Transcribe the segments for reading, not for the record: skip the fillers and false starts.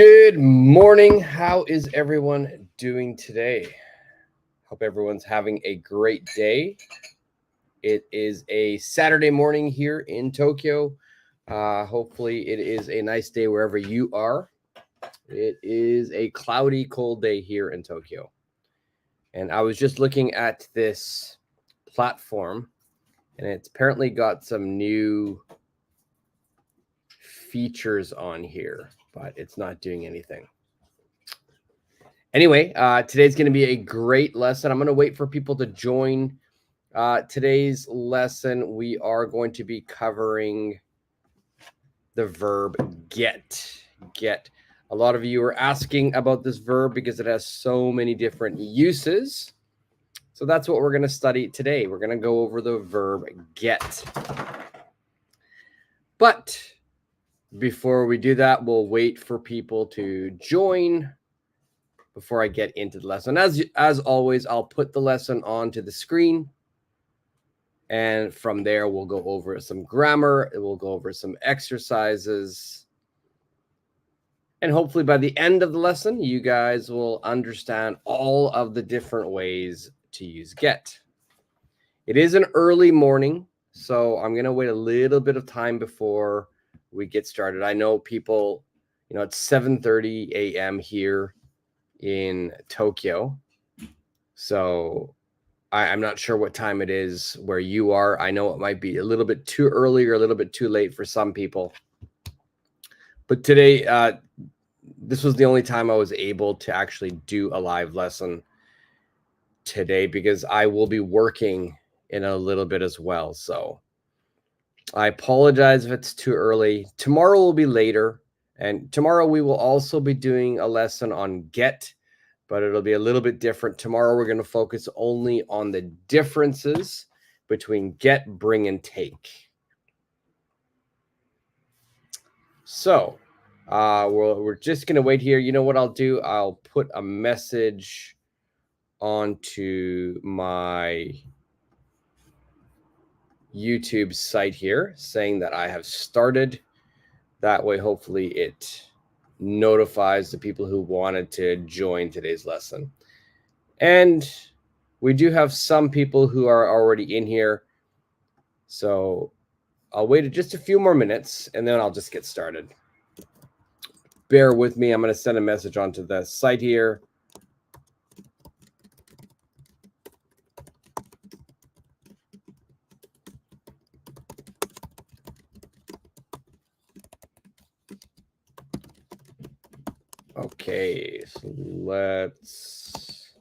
Good morning. How is everyone doing today? Hope everyone's having a great day. It is a Saturday morning here in Tokyo. Hopefully, it is a nice day wherever you are. It is a cloudy, cold day here in Tokyo. And I was just looking at this platform, and it's apparently got some new features on here, but it's not doing anything. Anyway, today's going to be a great lesson. I'm going to wait for people to join. Today's lesson, we are going to be covering the verb get. Get. A lot of you are asking about this verb because it has so many different uses. So that's what we're going to study today. We're going to go over the verb get. But before we do that, we'll wait for people to join before I get into the lesson. As always, I'll put the lesson onto the screen. And from there, we'll go over some grammar. We'll go over some exercises. And hopefully by the end of the lesson, you guys will understand all of the different ways to use get. It is an early morning, so I'm going to wait a little bit of time before we get started. I know people, it's 7:30 a.m. here in Tokyo. So I'm not sure what time it is where you are. I know it might be a little bit too early or a little bit too late for some people. But today, this was the only time I was able to actually do a live lesson today because I will be working in a little bit as well. So I apologize if it's too early. Tomorrow will be later. And tomorrow we will also be doing a lesson on get, but it'll be a little bit different. Tomorrow, we're going to focus only on the differences between get, bring, and take. So we're just going to wait here. You know what I'll do? I'll put a message onto my YouTube site here saying that I have started. That way, hopefully, it notifies the people who wanted to join today's lesson. And we do have some people who are already in here. So I'll wait just a few more minutes and then I'll just get started. Bear with me. I'm going to send a message onto the site here. Okay, so let's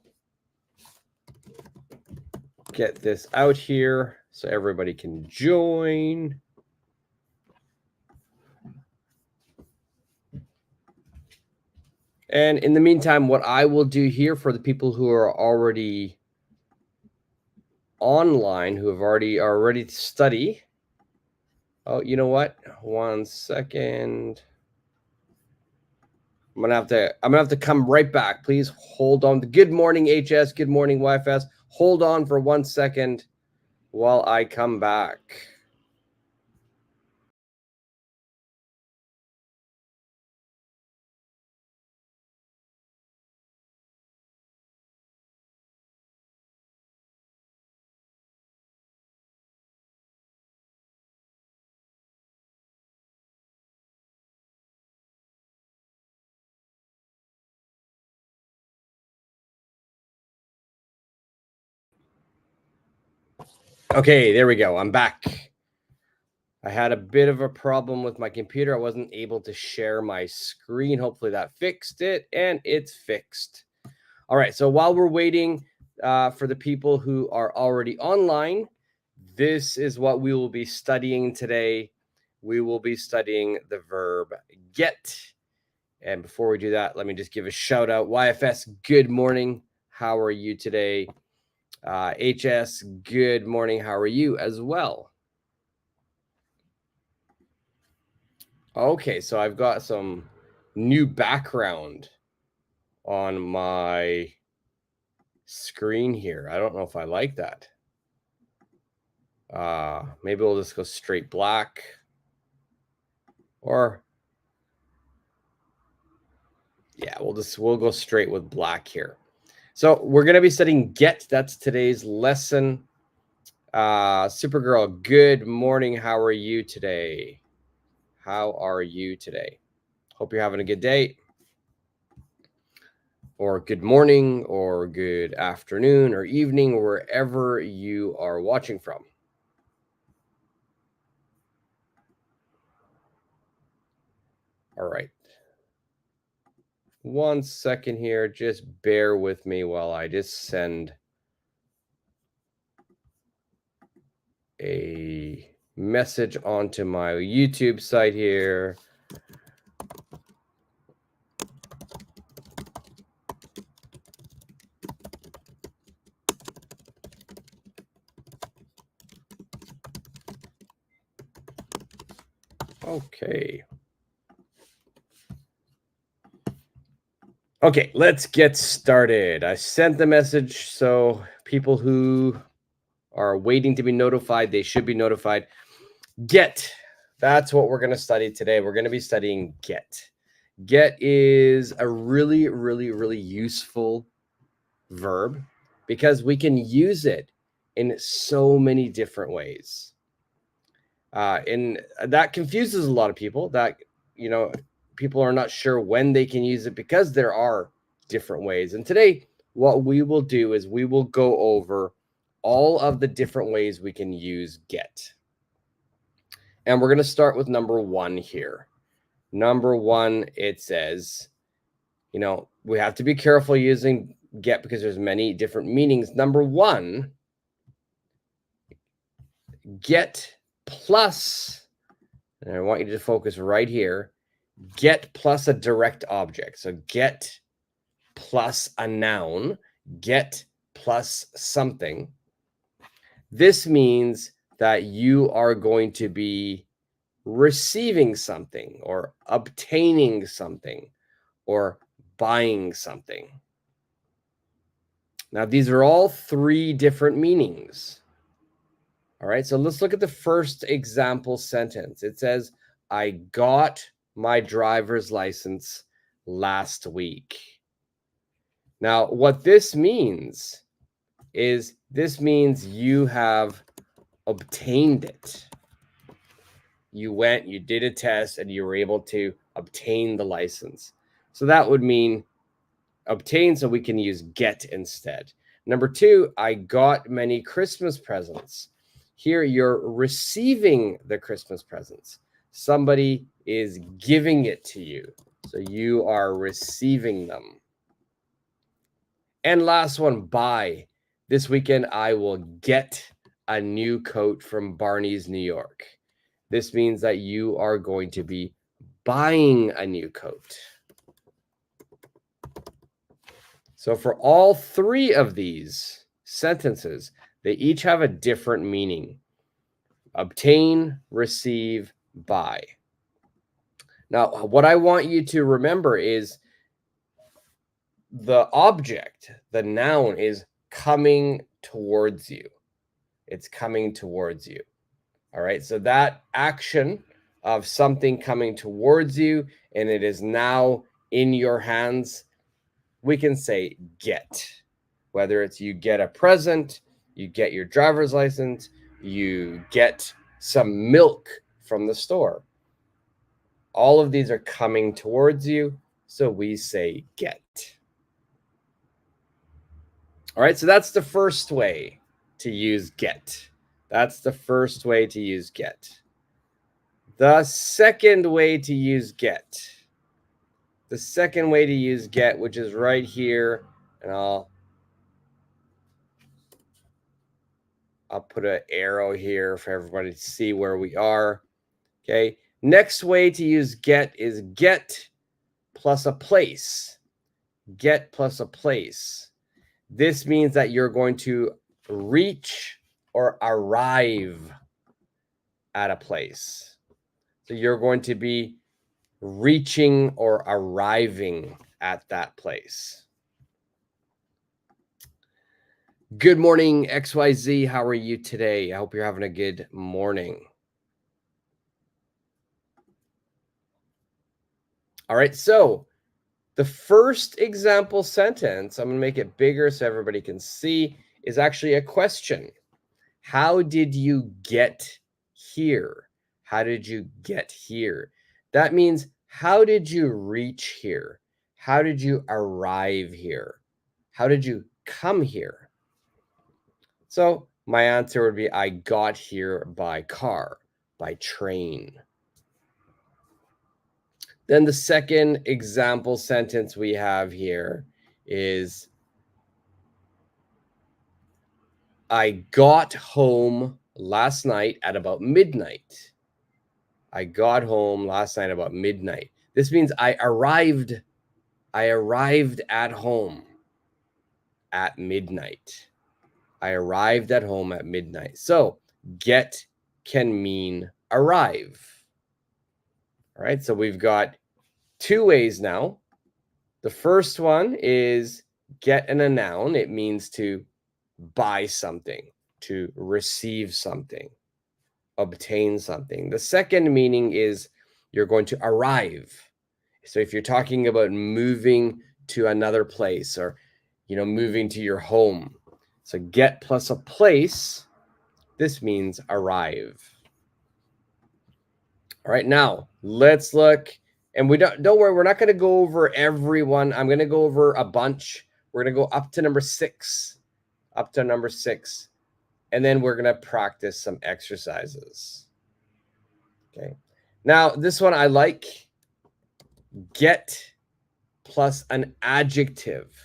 get this out here so everybody can join. And in the meantime, what I will do here for the people who are already online, who are ready to study. Oh, you know what? 1 second. I'm gonna have to come right back. Please hold on. Good morning, HS. Good morning, YFS. Hold on for 1 second while I come back. Okay, there we go. I'm back. I had a bit of a problem with my computer. I wasn't able to share my screen. Hopefully that fixed it, and it's fixed. All right, so while we're waiting for the people who are already online, this is what we will be studying today. We will be studying the verb get. And before we do that, let me just give a shout out. YFS, good morning. How are you today? HS, good morning. How are you as well? Okay, so I've got some new background on my screen here. I don't know if I like that. Maybe we'll just go straight black. Or Yeah, we'll go straight with black here. So we're going to be studying get. That's today's lesson. Supergirl, good morning. How are you today? How are you today? Hope you're having a good day, or good morning, or good afternoon, or evening, wherever you are watching from. All right. 1 second here. Just bear with me while I just send a message onto my YouTube site here. Okay. Okay, let's get started. I sent the message, so people who are waiting to be notified, they should be notified. Get. That's what we're going to study today. We're going to be studying get. Get is a really, really, really useful verb because we can use it in so many different ways. And that confuses a lot of people that, people are not sure when they can use it because there are different ways. And today, what we will do is we will go over all of the different ways we can use get. And we're going to start with number 1 here. Number 1, it says, we have to be careful using get because there's many different meanings. Number 1, get plus, and I want you to focus right here, get plus a direct object. So get plus a noun, get plus something. This means that you are going to be receiving something or obtaining something or buying something. Now, these are all 3 different meanings. All right, so let's look at the first example sentence. It says, I got my driver's license last week. Now, what this means is you have obtained it. You went, you did a test, and you were able to obtain the license. So that would mean obtain, so we can use get instead. Number 2, I got many Christmas presents. Here you're receiving the Christmas presents. Somebody is giving it to you, so you are receiving them. And last one, buy. This weekend I will get a new coat from Barney's New York. This means that you are going to be buying a new coat. So for all 3 of these sentences, they each have a different meaning. Obtain, receive, buy. Now, what I want you to remember is the object, the noun, is coming towards you. It's coming towards you. All right, so that action of something coming towards you and it is now in your hands, we can say get. Whether it's you get a present, you get your driver's license, you get some milk from the store. All of these are coming towards you, so we say get. All right, so that's the first way to use get. That's the first way to use get. The second way to use get. The second way to use get, which is right here, and I'll put an arrow here for everybody to see where we are. Okay. Next way to use get is get plus a place. Get plus a place. This means that you're going to reach or arrive at a place. So you're going to be reaching or arriving at that place. Good morning, XYZ. How are you today? I hope you're having a good morning. All right, so The first example sentence, I'm going to make it bigger so everybody can see, is actually a question. How did you get here? How did you get here? That means, how did you reach here? How did you arrive here? How did you come here? So my answer would be, I got here by car, by train. Then the second example sentence we have here is, I got home last night at about midnight. I got home last night about midnight. This means I arrived at home at midnight. I arrived at home at midnight. So get can mean arrive. All right, so we've got two ways now. The first one is get in a noun. It means to buy something, to receive something, obtain something. The second meaning is you're going to arrive. So if you're talking about moving to another place, or moving to your home. So get plus a place, this means arrive. All right, now let's look, and don't worry, we're not going to go over everyone. I'm going to go over a bunch. We're going to go up to number 6, and then we're going to practice some exercises. Okay. Now, this one I like. Get plus an adjective.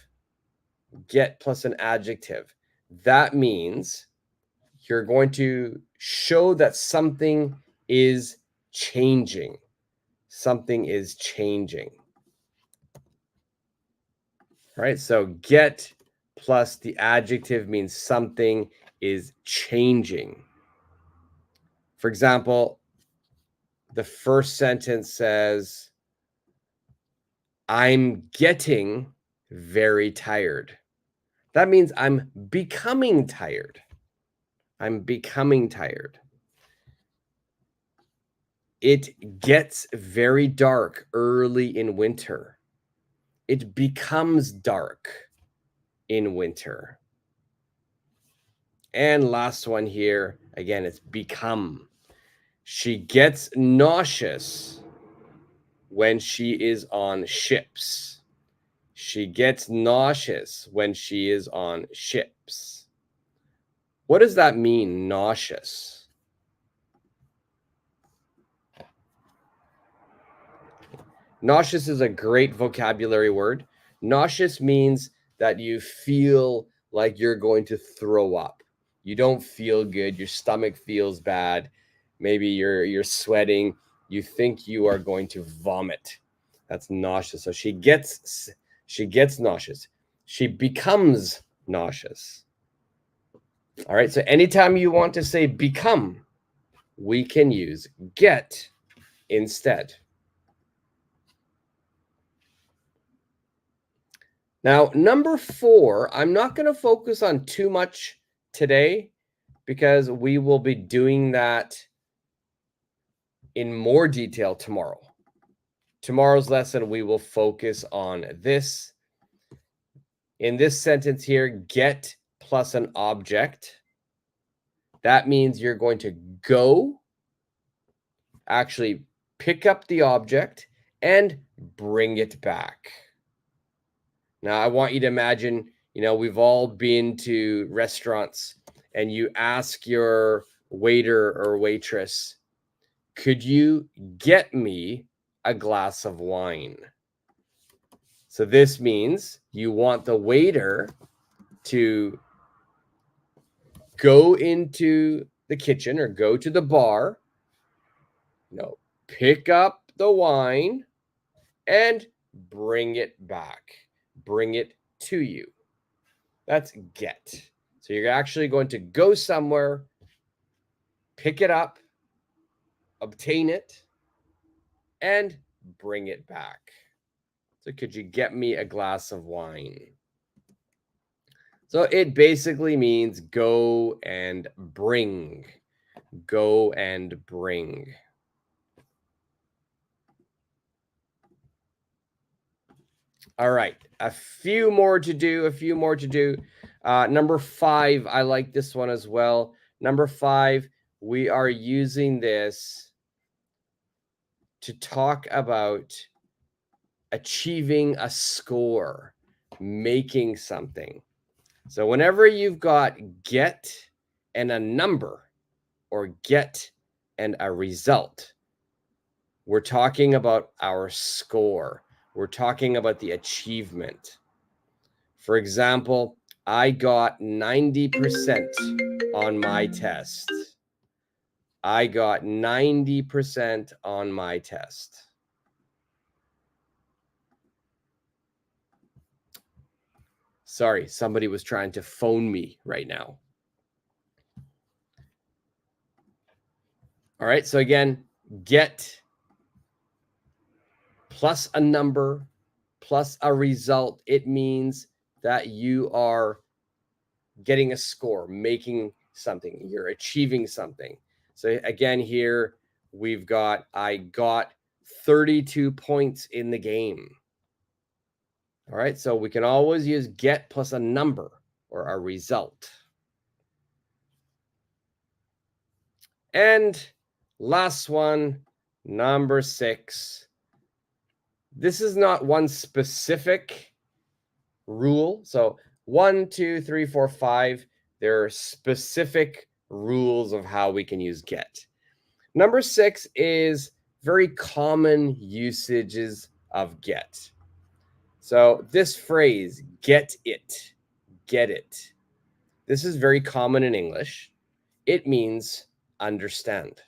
Get plus an adjective. That means you're going to show that something is changing. Something is changing. All right, so get plus the adjective means something is changing. For example, the first sentence says, I'm getting very tired. That means I'm becoming tired. I'm becoming tired. It gets very dark early in winter. It becomes dark in winter. And last one here, again, it's become. She gets nauseous when she is on ships. She gets nauseous when she is on ships. What does that mean, nauseous? Nauseous is a great vocabulary word. Nauseous means that you feel like you're going to throw up. You don't feel good. Your stomach feels bad. Maybe you're sweating. You think you are going to vomit. That's nauseous. So she gets nauseous. She becomes nauseous. All right. So anytime you want to say become, we can use get instead. Now, number 4, I'm not going to focus on too much today because we will be doing that in more detail tomorrow. Tomorrow's lesson, we will focus on this. In this sentence here, get plus an object. That means you're going to go, actually pick up the object, and bring it back. Now, I want you to imagine, we've all been to restaurants and you ask your waiter or waitress, could you get me a glass of wine? So this means you want the waiter to go into the kitchen or go to the bar, pick up the wine and bring it back. Bring it to you. That's get. So you're actually going to go somewhere, pick it up, obtain it, and bring it back. So could you get me a glass of wine? So it basically means go and bring. Go and bring. All right, a few more to do. Number 5, I like this one as well. Number 5, we are using this to talk about achieving a score, making something. So whenever you've got get and a number or get and a result, we're talking about our score. We're talking about the achievement. For example, I got 90% on my test. I got 90% on my test. Sorry, somebody was trying to phone me right now. All right, so again, get plus a number plus a result. It means that you are getting a score, making something, you're achieving something. So again, here we've got, I got 32 points in the game. All right, so we can always use get plus a number or a result. And last one, number 6. This is not one specific rule. So 1, 2, 3, 4, 5, there are specific rules of how we can use get. Number 6 is very common usages of get. So this phrase, get it. This is very common in English. It means understand.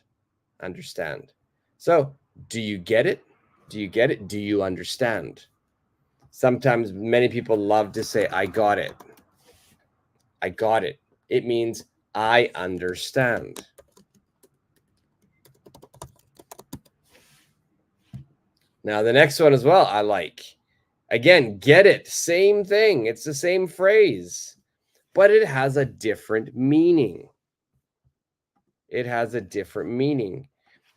So do you get it? Do you get it? Do you understand? Sometimes many people love to say, I got it. I got it. It means I understand. Now, the next one as well, I like. Again, get it. Same thing. It's the same phrase, but it has a different meaning.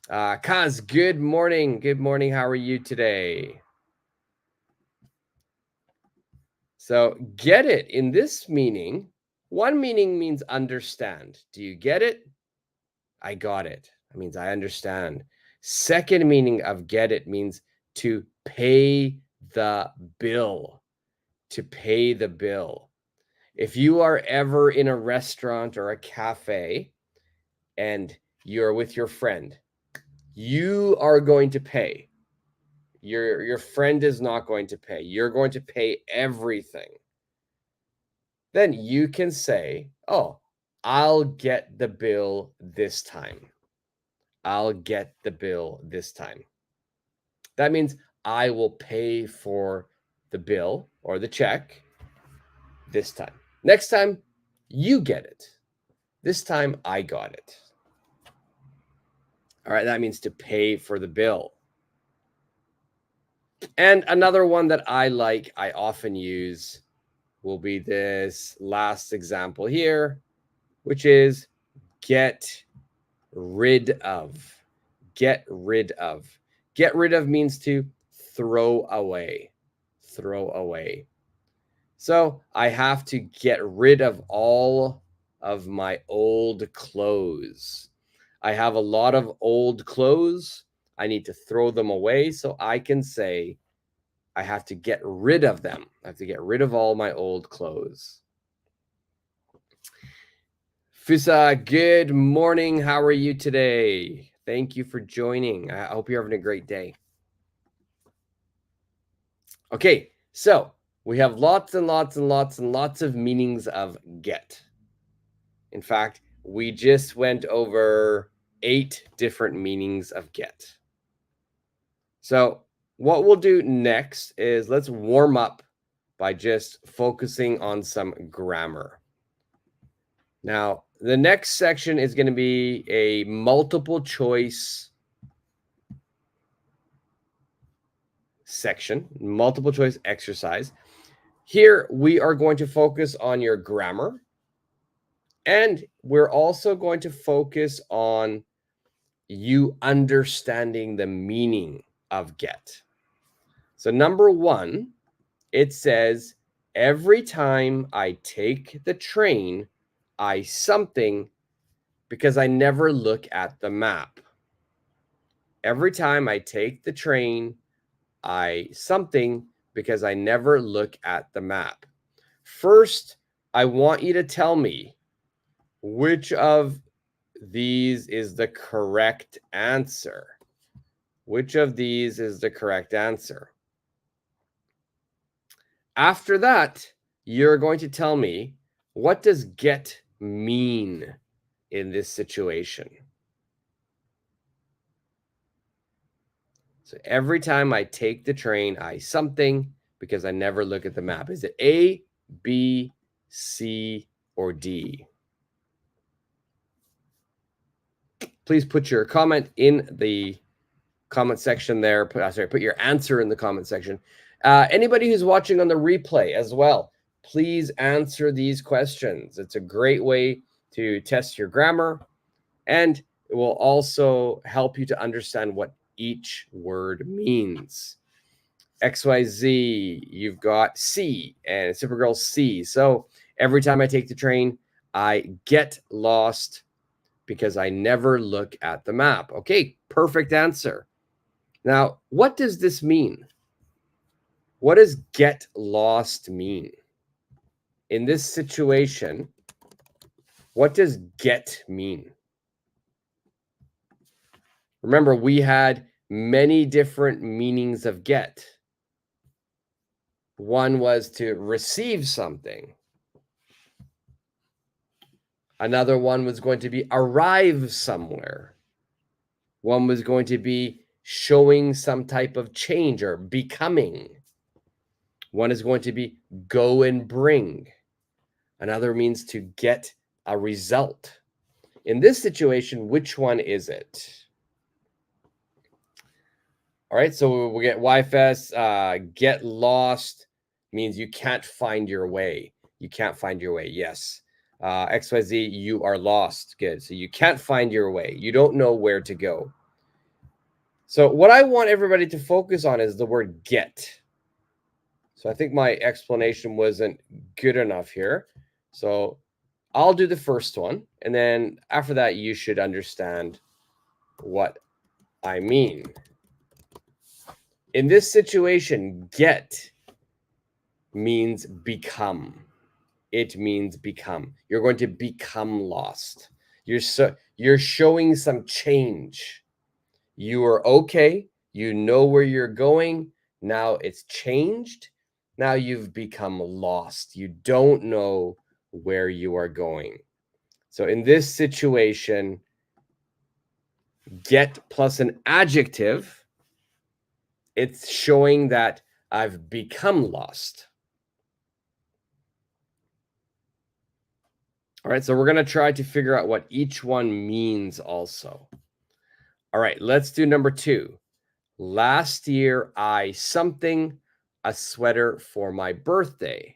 Kaz, good morning. Good morning. How are you today? So get it in this meaning. One meaning means understand. Do you get it? I got it. That means I understand. Second meaning of get it means to pay the bill. To pay the bill. If you are ever in a restaurant or a cafe and you're with your friend, you are going to pay. Your friend is not going to pay. You're going to pay everything. Then you can say, oh, I'll get the bill this time. I'll get the bill this time. That means I will pay for the bill or the check this time. Next time, you get it. This time, I got it. All right, that means to pay for the bill. And another one that I like, I often use, will be this last example here, which is get rid of. Get rid of. Get rid of means to throw away. Throw away. So I have to get rid of all of my old clothes. I have a lot of old clothes. I need to throw them away. So I can say, I have to get rid of them. I have to get rid of all my old clothes. Fusa, good morning. How are you today? Thank you for joining. I hope you're having a great day. Okay, so we have lots and lots and lots and lots of meanings of get. In fact, we just went over 8 different meanings of get. So what we'll do next is let's warm up by just focusing on some grammar. Now, the next section is going to be a multiple choice section, multiple choice exercise. Here, we are going to focus on your grammar, and we're also going to focus on you understanding the meaning of get. So number 1, It says, every time I take the train, I something because I never look at the map. Every time I take the train, I something because I never look at the map. First, I want you to tell me which of these is the correct answer. Which of these is the correct answer? After that, you're going to tell me, what does get mean in this situation? So every time I take the train, I something because I never look at the map. Is it A, B, C, or D? Please put your comment in the comment section there. Put your answer in the comment section. Anybody who's watching on the replay as well, please answer these questions. It's a great way to test your grammar, and it will also help you to understand what each word means. XYZ, you've got C, and Supergirl C. So every time I take the train, I get lost because I never look at the map. Okay, perfect answer. Now, what does this mean? What does get lost mean? In this situation, what does get mean? Remember, we had many different meanings of get. One was to receive something. Another one was going to be arrive somewhere. One was going to be showing some type of change or becoming. One is going to be go and bring. Another means to get a result. In this situation, which one is it? All right, so we get YFS, get lost means you can't find your way. You can't find your way, yes. XYZ, you are lost. Good. So you can't find your way. You don't know where to go. So what I want everybody to focus on is the word get. So I think my explanation wasn't good enough here. So I'll do the first one. And then after that, you should understand what I mean. In this situation, get means become. It means become. You're going to become lost. You're showing some change. You are okay. You know where you're going. Now it's changed. Now you've become lost. You don't know where you are going. So in this situation, get plus an adjective, it's showing that I've become lost. All right, so we're going to try to figure out what each one means also. All right, let's do number 2. Last year, I something a sweater for my birthday.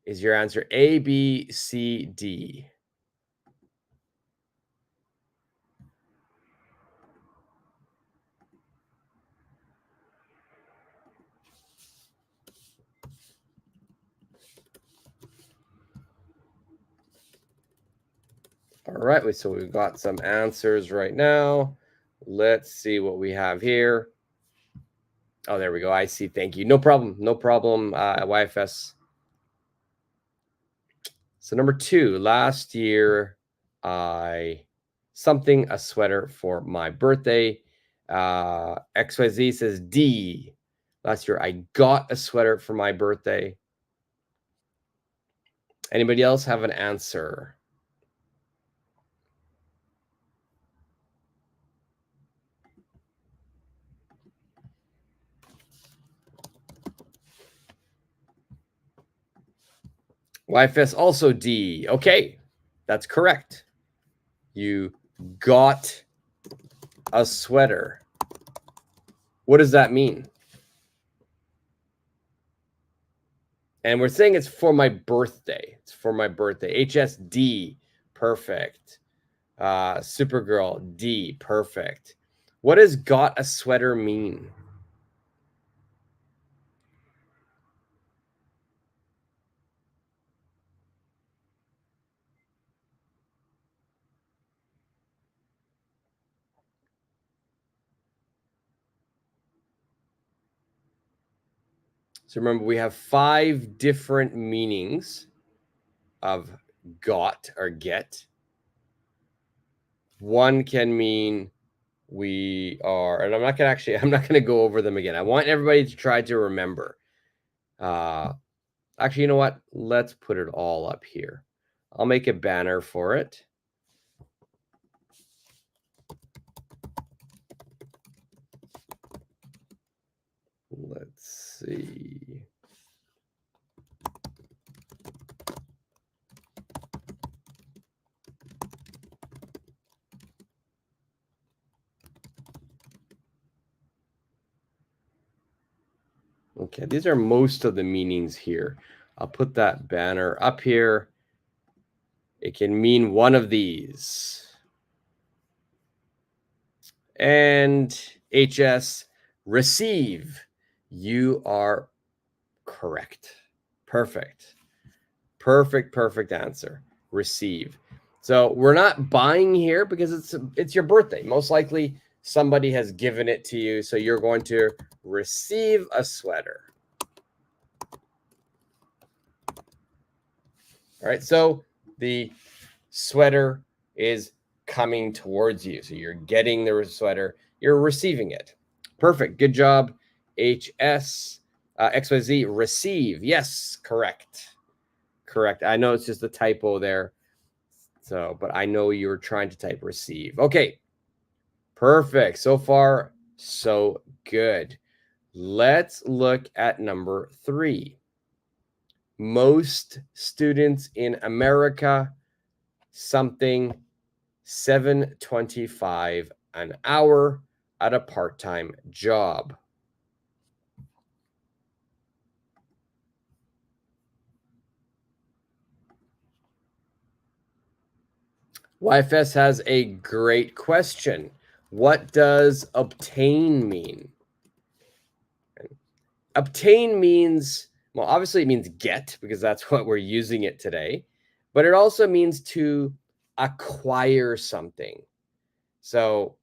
Is your answer A, B, C, D? All right, so we've got some answers right now. Let's see what we have here. Oh, there we go. I see. Thank you. No problem. No problem, YFS. So number 2, last year, I something a sweater for my birthday. XYZ says D. Last year, I got a sweater for my birthday. Anybody else have an answer? YFS also D. Okay, that's correct. You got a sweater. What does that mean? And we're saying it's for my birthday. It's for my birthday. HSD, perfect. Supergirl, D, perfect. What does got a sweater mean? So remember, we have 5 different meanings of got or get. One can mean we are, and I'm not gonna go over them again. I want everybody to try to remember. Actually, you know what? Let's put it all up here. I'll make a banner for it. Let's see. Okay, these are most of the meanings here. I'll put that banner up here. It can mean one of these. And HS, receive. You are correct. Perfect. Perfect answer. Receive. So we're not buying here because it's your birthday. Most likely somebody has given it to you. So you're going to receive a sweater. All right. So the sweater is coming towards you. So you're getting the sweater. You're receiving it. Perfect. Good job. HS, XYZ, receive. Yes, correct. Correct. I know it's just a typo there. So, but I know you were trying to type receive. Okay. Perfect. So far, so good. Let's look at number 3. Most students in America, something $7.25 an hour at a part-time job. YFS has a great question. What does obtain mean? Obtain means, well, obviously it means get, because that's what we're using it today, but it also means to acquire something. So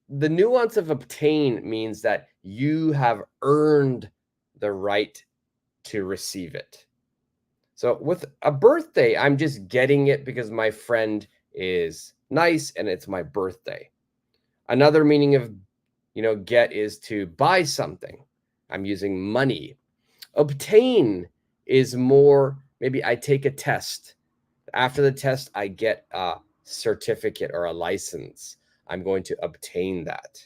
the nuance of obtain means that you have earned the right to receive it. So with a birthday, I'm just getting it because my friend is nice and it's my birthday. Another meaning of, get is to buy something. I'm using money. Obtain is more, maybe I take a test. After the test, I get a certificate or a license. I'm going to obtain that.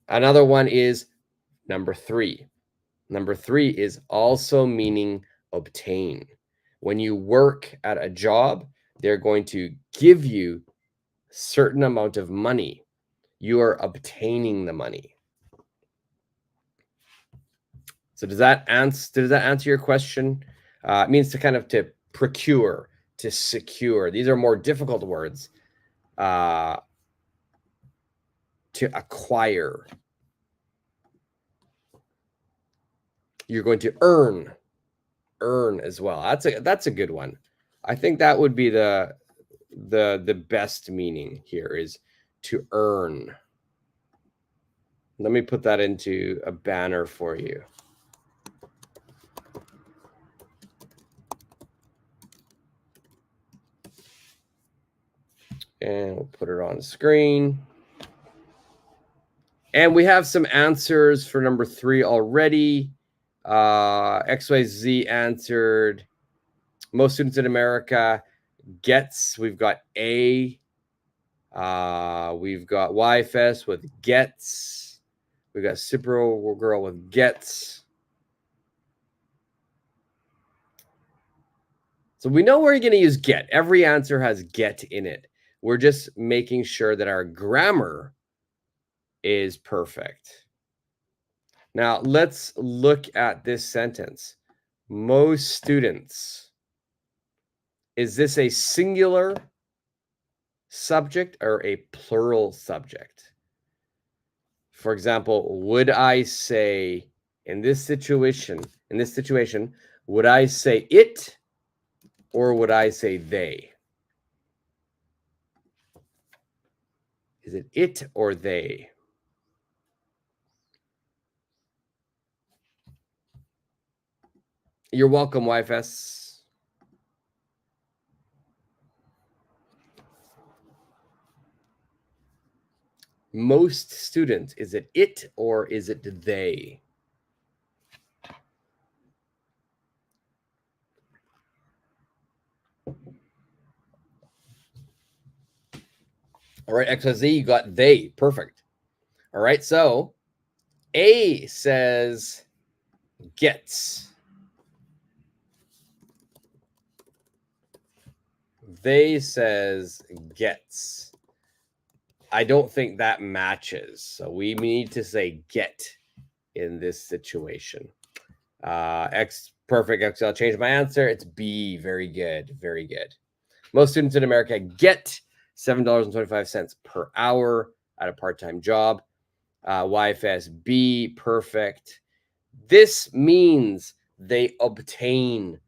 Another one is number 3. Number 3 is also meaning obtain. When you work at a job, they're going to give you a certain amount of money. You are obtaining the money. So does that answer your question? It means to procure, to secure. These are more difficult words. To acquire. You're going to earn as well. That's a good one. I think that would be the best meaning here is to earn. Let me put that into a banner for you. And we'll put it on screen. And we have some answers for number 3 already. XYZ answered. Most students in America gets. We've got A. We've got YFS with gets. We've got Supergirl with gets. So we know we're going to use get. Every answer has get in it. We're just making sure that our grammar is perfect. Now, let's look at this sentence. Most students. Is this a singular subject or a plural subject? For example, would I say in this situation, would I say it or would I say they? Is it or they? You're welcome, YFS. Most students, is it or is it they? All right, XYZ, you got they. Perfect. All right, so A says gets. They says gets. I don't think that matches. So we need to say get in this situation. Perfect. I'll change my answer. It's B. Very good. Very good. Most students in America get $7.25 per hour at a part-time job. YFS B. Perfect. This means they obtain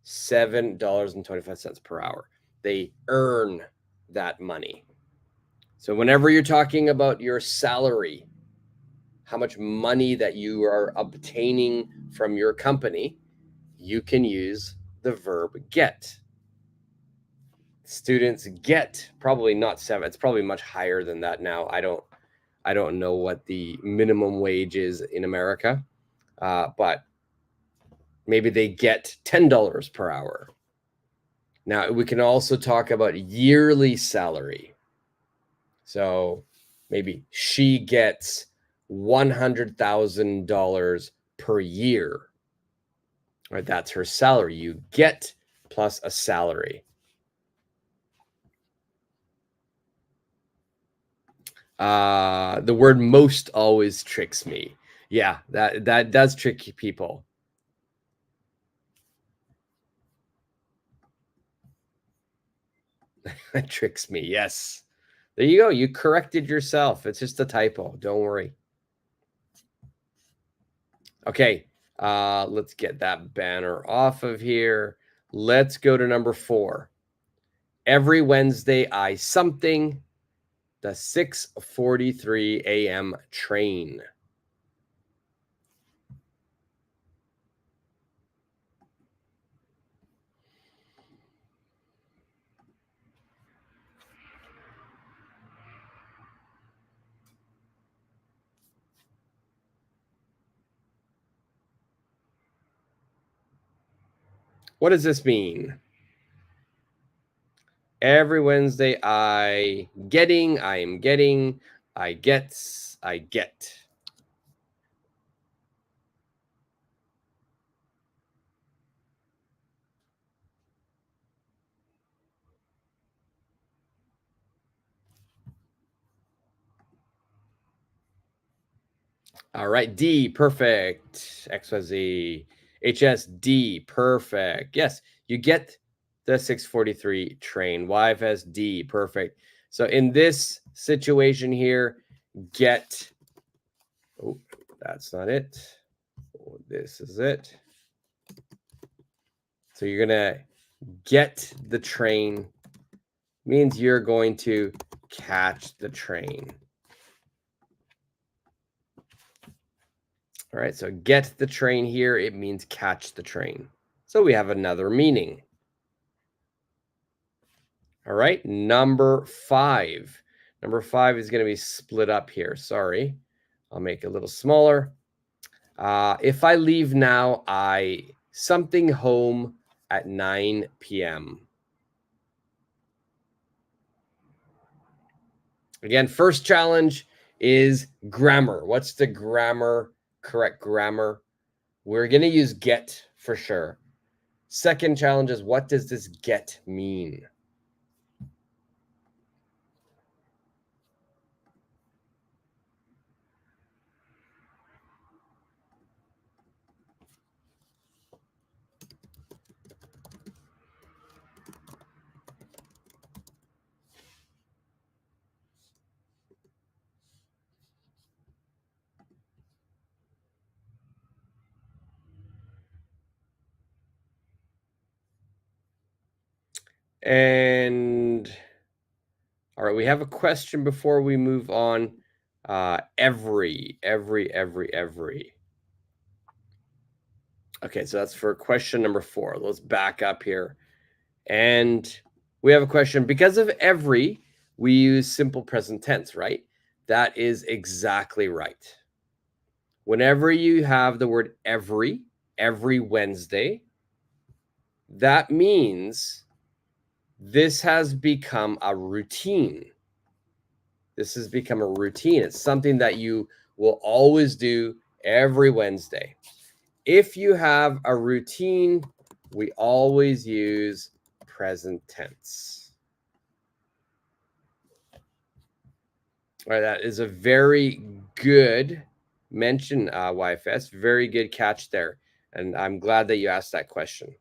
$7.25 per hour. They earn that money. So whenever you're talking about your salary, how much money that you are obtaining from your company, you can use the verb get. Students get probably not 7. It's probably much higher than that now. I don't know what the minimum wage is in America, but maybe they get $10 per hour. Now we can also talk about yearly salary. So maybe she gets $100,000 per year. Right, that's her salary. You get plus a salary. The word most always tricks me. Yeah, that does trick people. That tricks me. Yes. There you go. You corrected yourself. It's just a typo. Don't worry. Okay. Let's get that banner off of here. Let's go to number 4. Every Wednesday, I something the 6:43 a.m. train. What does this mean? Every Wednesday, I am getting, I gets, I get. All right, D, perfect. XYZ. HSD, perfect. Yes, you get the 6:43 train. YFSD, perfect. So in this situation here, get, oh, that's not it. Oh, this is it. So you're going to get the train, means you're going to catch the train. All right, so get the train here, it means catch the train. So we have another meaning. All right, number 5. Number 5 is going to be split up here. Sorry, I'll make it a little smaller. If I leave now, I something home at 9 p.m. Again, first challenge is grammar. What's the correct grammar? We're going to use get for sure. Second challenge is, what does this get mean? And all right, we have a question before we move on. Every. Okay, so that's for question number 4. Let's back up here. And we have a question. Because of every, we use simple present tense, right? That is exactly right. Whenever you have the word every Wednesday, that means this has become a routine. This has become a routine. It's something that you will always do every Wednesday. If you have a routine, we always use present tense. All right, that is a very good mention, YFS. Very good catch there. And I'm glad that you asked that question.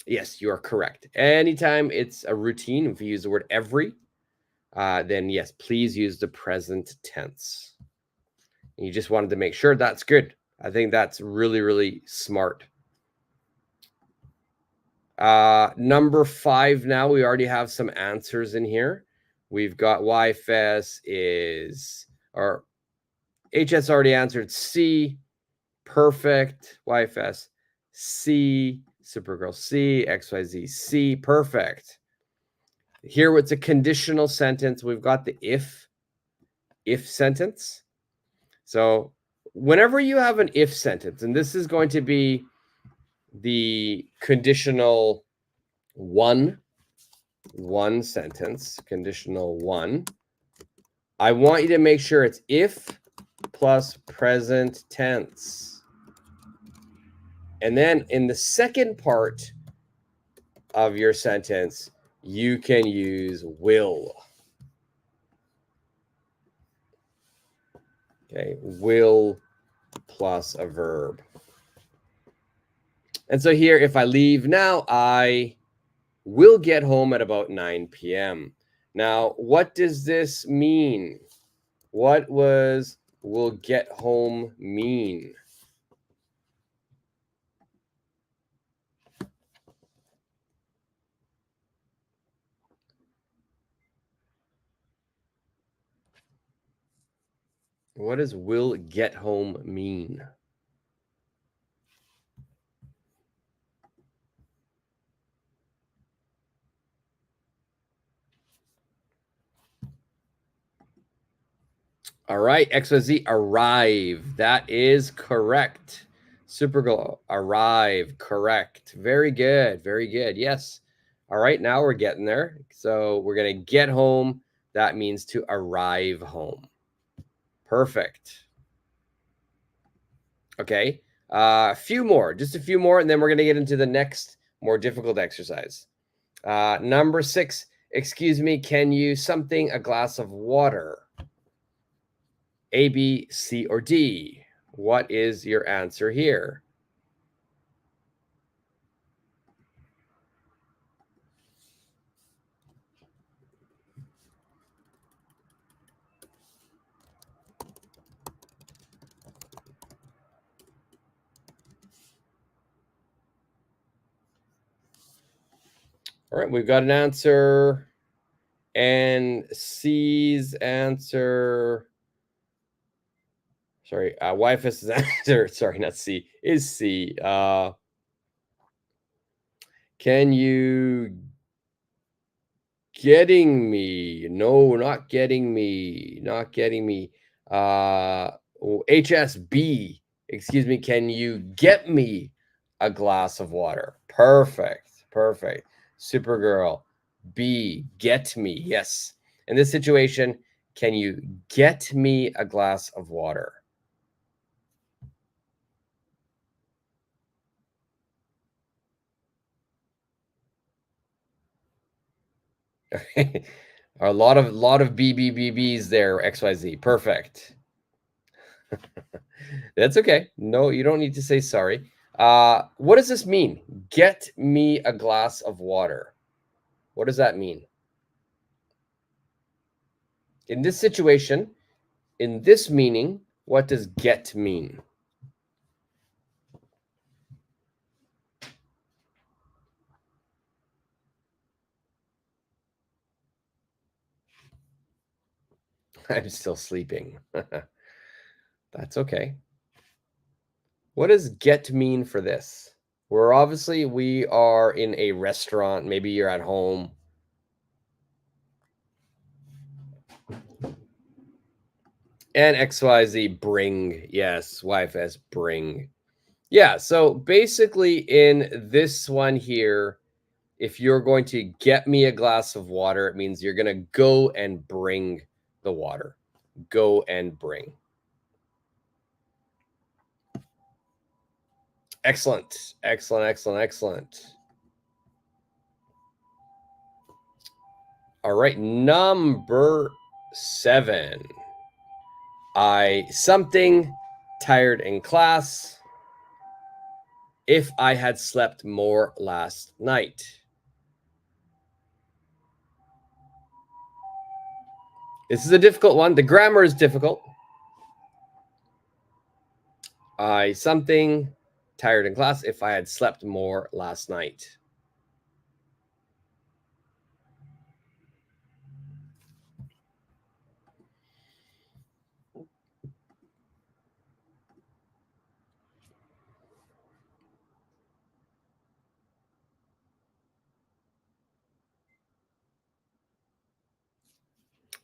Yes, you are correct. Anytime it's a routine, if you use the word every, then yes, please use the present tense. And you just wanted to make sure that's good. I think that's really, really smart. Number 5 now, we already have some answers in here. We've got YFS is, or HS already answered C, perfect. YFS C, Supergirl C, XYZ C, perfect. Here it's a conditional sentence. We've got the if sentence. So whenever you have an if sentence, and this is going to be the conditional one sentence, conditional one, I want you to make sure it's if plus present tense. And then in the second part of your sentence, you can use will. Okay, will plus a verb. And so here, if I leave now, I will get home at about 9 p.m. Now, what does this mean? What was will get home mean? What does will get home mean? All right, XYZ, arrive. That is correct. Supergirl, arrive. Correct. Very good. Very good. Yes. All right, now we're getting there. So we're going to get home. That means to arrive home. Perfect. Okay. A few more, just a few more, and then we're going to get into the next more difficult exercise. Number 6, excuse me, can you something a glass of water? A, B, C, or D? What is your answer here? All right, we've got an answer. And C's answer, sorry, YFS's answer, sorry, not C, is C. Can you getting me? No, not getting me. Not getting me. HSB, excuse me, can you get me a glass of water? Perfect. Perfect. Supergirl, B, get me. Yes. In this situation, can you get me a glass of water? A lot of BBBBs there, XYZ. Perfect. That's okay. No, you don't need to say sorry. What does this mean? Get me a glass of water. What does that mean? In this situation, in this meaning, what does get mean? I'm still sleeping. That's okay. What does get mean for this? We are in a restaurant. Maybe you're at home. And XYZ bring. Yes, YFS bring. Yeah, so basically in this one here, if you're going to get me a glass of water, it means you're going to go and bring the water. Go and bring. Excellent. Excellent, excellent, excellent. All right, number 7. Something tired in class if I had slept more last night. This is a difficult one. The grammar is difficult. Something tired in class if I had slept more last night.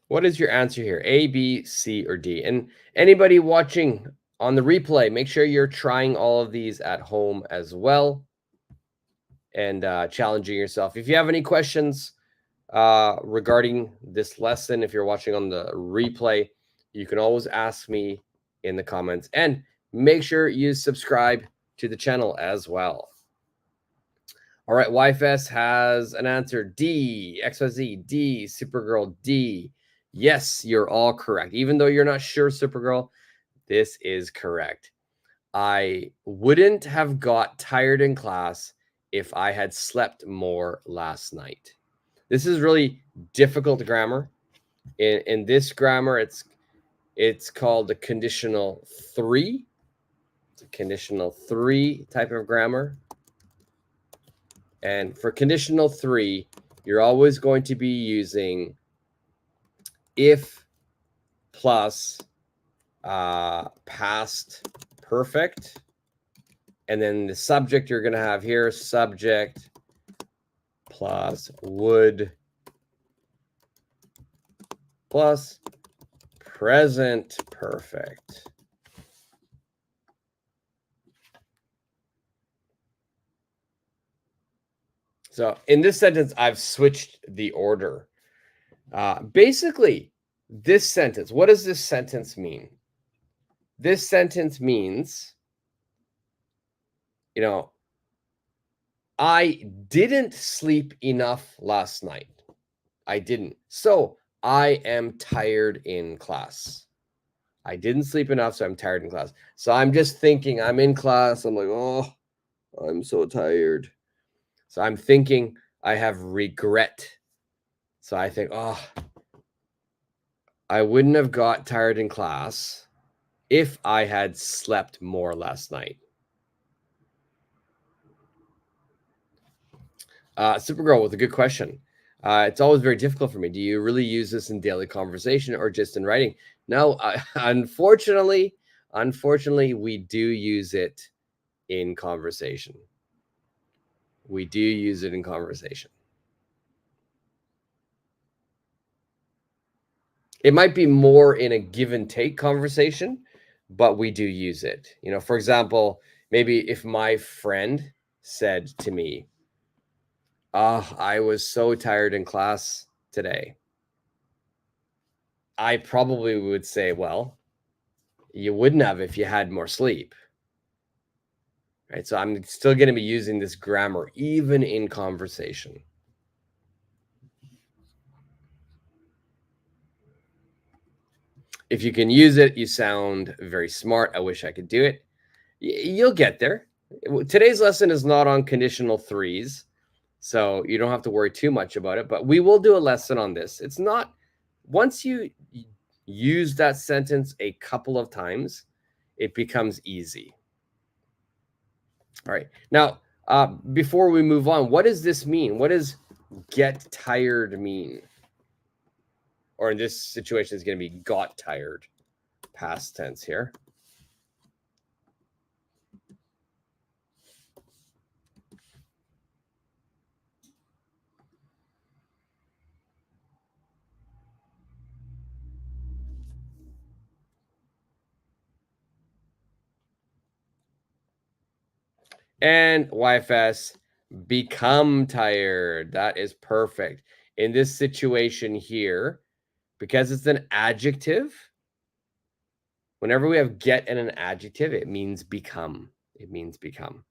What is your answer here? A, B, C, or D? And anybody watching on the replay, make sure you're trying all of these at home as well and challenging yourself. If you have any questions regarding this lesson, if you're watching on the replay, you can always ask me in the comments. And make sure you subscribe to the channel as well. All right, YFS has an answer. D, XYZ, D, Supergirl, D. Yes, you're all correct. Even though you're not sure, Supergirl, this is correct. I wouldn't have got tired in class if I had slept more last night. This is really difficult grammar. In this grammar, it's called the conditional 3. It's a conditional 3 type of grammar. And for conditional 3, you're always going to be using if plus past perfect. And then the subject you're going to have here, subject plus would plus present perfect. So in this sentence, I've switched the order. Basically, this sentence, what does this sentence mean? This sentence means, I didn't sleep enough last night. I didn't. So I am tired in class. I didn't sleep enough, so I'm tired in class. So I'm just thinking, I'm in class. I'm like, oh, I'm so tired. So I'm thinking I have regret. So I think, oh, I wouldn't have got tired in class if I had slept more last night. Supergirl with a good question. It's always very difficult for me. Do you really use this in daily conversation or just in writing? No, unfortunately, we do use it in conversation. We do use it in conversation. It might be more in a give and take conversation, but we do use it. For example, maybe if my friend said to me, I was so tired in class today, I probably would say, well, you wouldn't have if you had more sleep. Right? So I'm still going to be using this grammar even in conversation. If you can use it, you sound very smart. I wish I could do it. You'll get there. Today's lesson is not on conditional 3s, so you don't have to worry too much about it, but we will do a lesson on this. It's not, once you use that sentence a couple of times, it becomes easy. All right. Now, before we move on, what does this mean? What does get tired mean? Or in this situation, it's going to be got tired, past tense here. And YFS, become tired. That is perfect. In this situation here, because it's an adjective, whenever we have get and an adjective, it means become. It means become.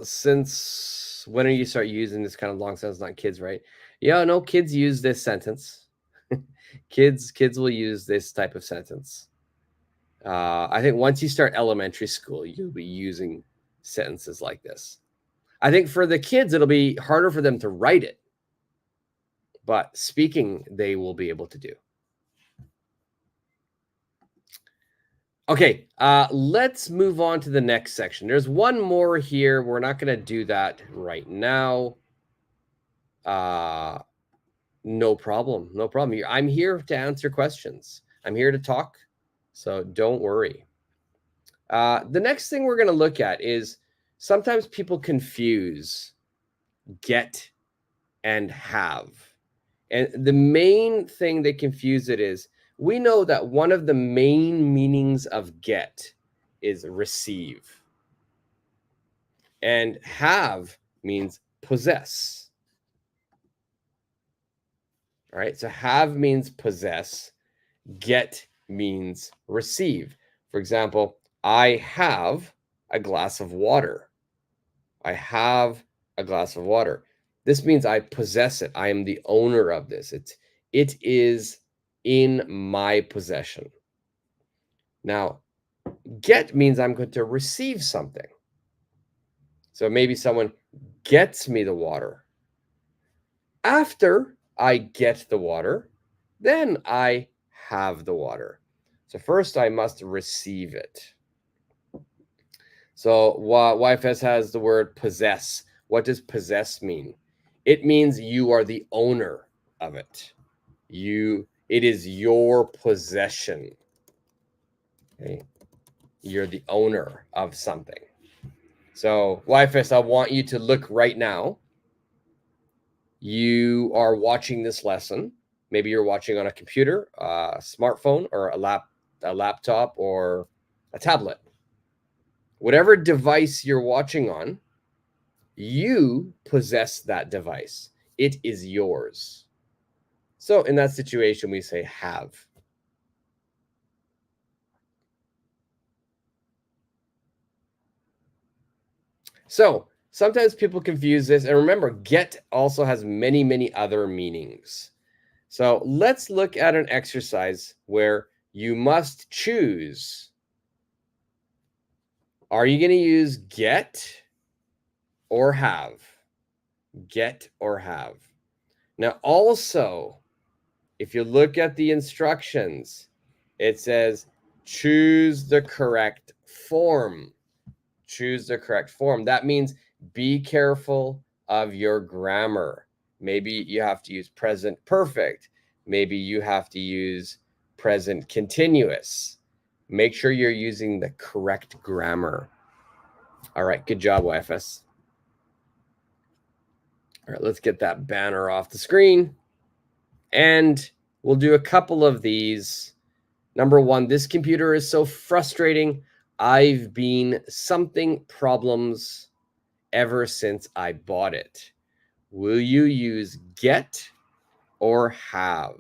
Since when are you start using this kind of long sentence? Not kids, right? Yeah, no, kids use this sentence. kids will use this type of sentence. I think once you start elementary school, you'll be using sentences like this. I think for the kids, it'll be harder for them to write it, but speaking, they will be able to do. Okay, let's move on to the next section. There's one more here. We're not going to do that right now. No problem. No problem. I'm here to answer questions. I'm here to talk, so don't worry. The next thing we're going to look at is sometimes people confuse get and have. And the main thing they confuse it is we know that one of the main meanings of get is receive. And have means possess. All right, so have means possess, get means receive. For example, I have a glass of water. I have a glass of water. This means I possess it. I am the owner of this. It is in my possession. Now, get means I'm going to receive something. So maybe someone gets me the water. After I get the water, then I have the water. So first I must receive it. So YFS has the word possess. What does possess mean? It means you are the owner of it. It is your possession. Okay? You're the owner of something. So YFS, I want you to look right now. You are watching this lesson. Maybe you're watching on a computer, a smartphone, or a laptop, or a tablet. Whatever device you're watching on, you possess that device. It is yours. So in that situation, we say have. So sometimes people confuse this. And remember, get also has many, many other meanings. So let's look at an exercise where you must choose. Are you going to use get or have? Get or have. Now, also, if you look at the instructions, it says choose the correct form. Choose the correct form. That means be careful of your grammar. Maybe you have to use present perfect. Maybe you have to use present continuous. Make sure you're using the correct grammar. All right, good job, YFS. All right, let's get that banner off the screen. And we'll do a couple of these. Number one, this computer is so frustrating. I've been something problems ever since I bought it. Will you use get or have?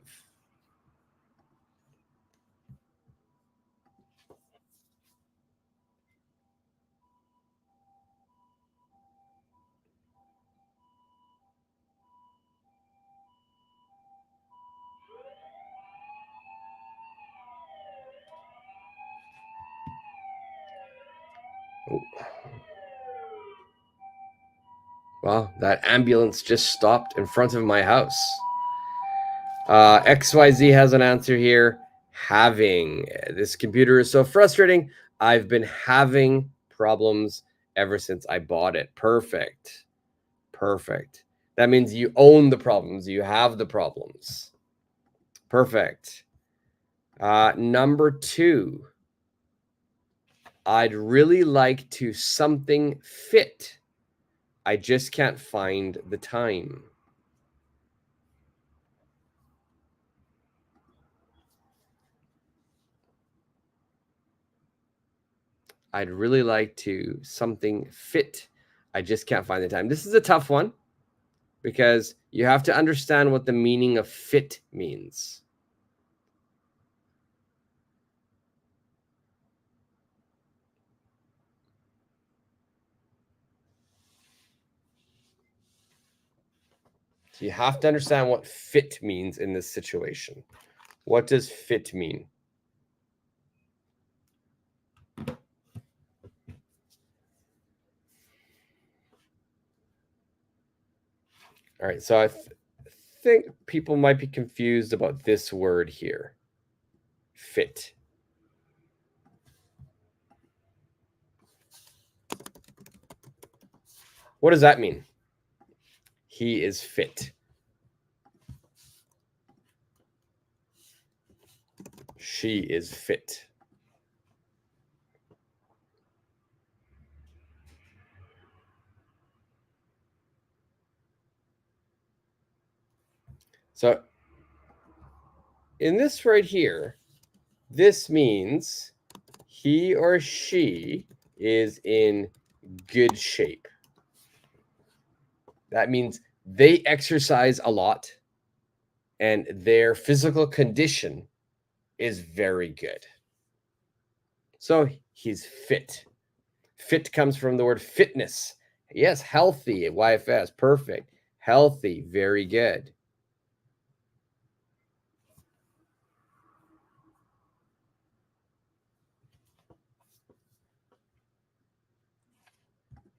Well, that ambulance just stopped in front of my house. XYZ has an answer here. Having. This computer is so frustrating. I've been having problems ever since I bought it. Perfect. Perfect. That means you own the problems. You have the problems. Perfect. Number two. I'd really like to something fit. I just can't find the time. I'd really like to something fit. I just can't find the time. This is a tough one because you have to understand what the meaning of fit means. So you have to understand what fit means in this situation. What does fit mean? All right, so I think people might be confused about this word here, fit. What does that mean? He is fit. She is fit. So in this right here, this means he or she is in good shape. That means they exercise a lot and their physical condition is very good. So he's fit. Fit comes from the word fitness. Yes, healthy at YFS. Perfect. Healthy. Very good.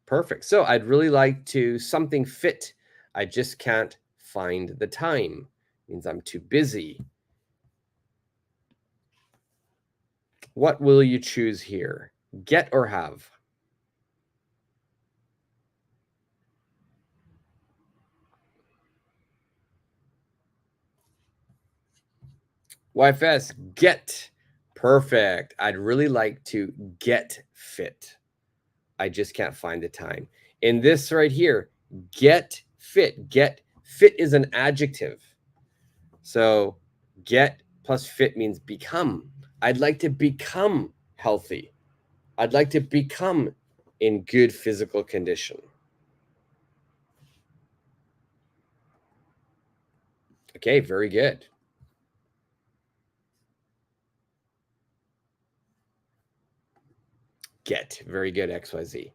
Perfect. So I'd really like to something fit. I just can't find the time. Means I'm too busy. What will you choose here? Get or have? YFS, get. Perfect. I'd really like to get fit. I just can't find the time. In this right here, get fit. Get fit is an adjective. So get plus fit means become. I'd like to become healthy. I'd like to become in good physical condition. Okay, very good. Get, very good, XYZ.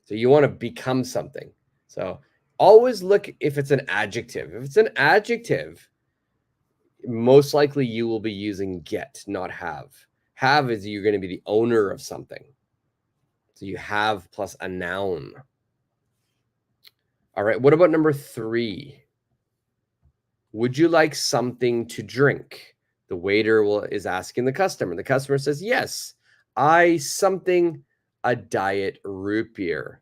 So you want to become something. So always look if it's an adjective. If it's an adjective, most likely you will be using get, not have. Have is you're going to be the owner of something. So you have plus a noun. All right, what about number 3? Would you like something to drink? The waiter is asking the customer. The customer says, yes, a diet root beer.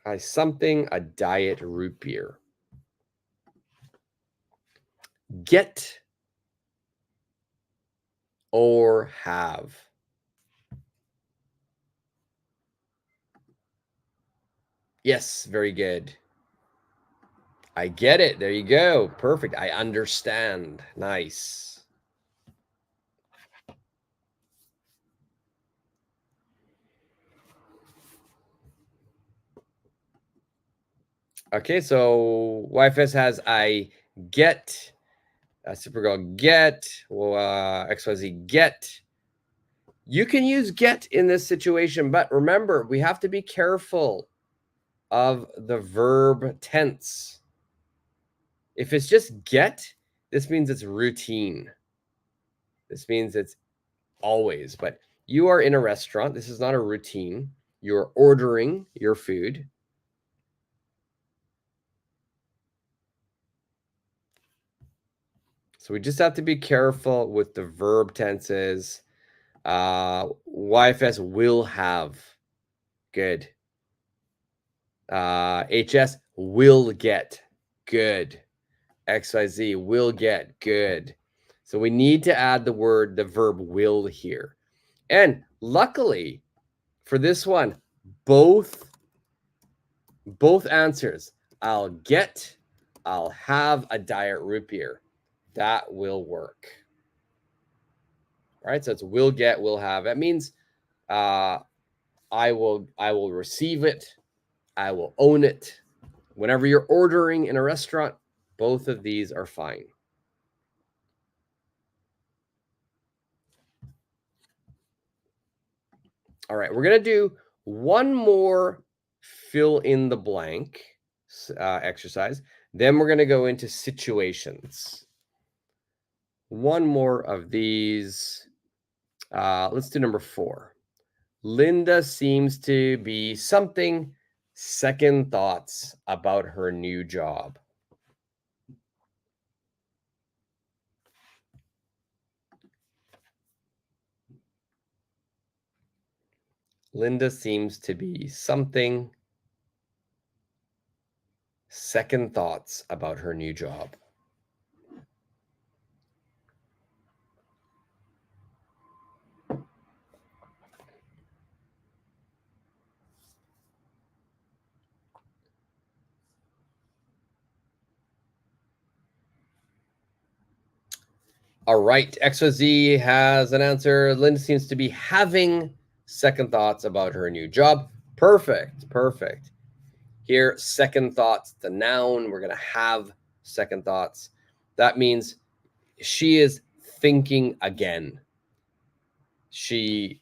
A diet root beer. Get or have? Yes, very good. I get it. There you go. Perfect. I understand. Nice. Okay, so YFS has I get, Supergirl get, XYZ get. You can use get in this situation, but remember, we have to be careful of the verb tense. If it's just get, this means it's routine. This means it's always, but you are in a restaurant. This is not a routine. You're ordering your food. So we just have to be careful with the verb tenses. YFS will have. Good. HS will get. Good. XYZ will get. Good. So we need to add the verb will here. And luckily for this one, both answers, I'll have a diet root beer. That will work. All right, so it's will get, will have. That means I will receive it. I will own it. Whenever you're ordering in a restaurant, both of these are fine. All right, we're going to do one more fill in the blank exercise. Then we're going to go into situations. One more of these. Let's do number 4. Linda seems to be something second thoughts about her new job. Linda seems to be something second thoughts about her new job. All right, XYZ has an answer. Linda seems to be having second thoughts about her new job. Perfect, perfect. Here, second thoughts, the noun. We're going to have second thoughts. That means she is thinking again. She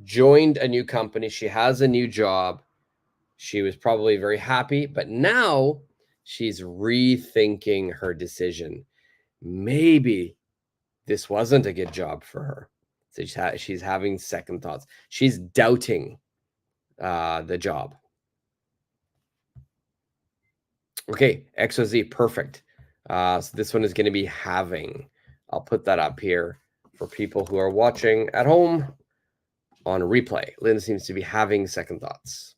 joined a new company. She has a new job. She was probably very happy, but now she's rethinking her decision. Maybe this wasn't a good job for her. So she's having second thoughts. She's doubting the job. Okay, XYZ, perfect. So this one is going to be having. I'll put that up here for people who are watching at home on replay. Linda seems to be having second thoughts.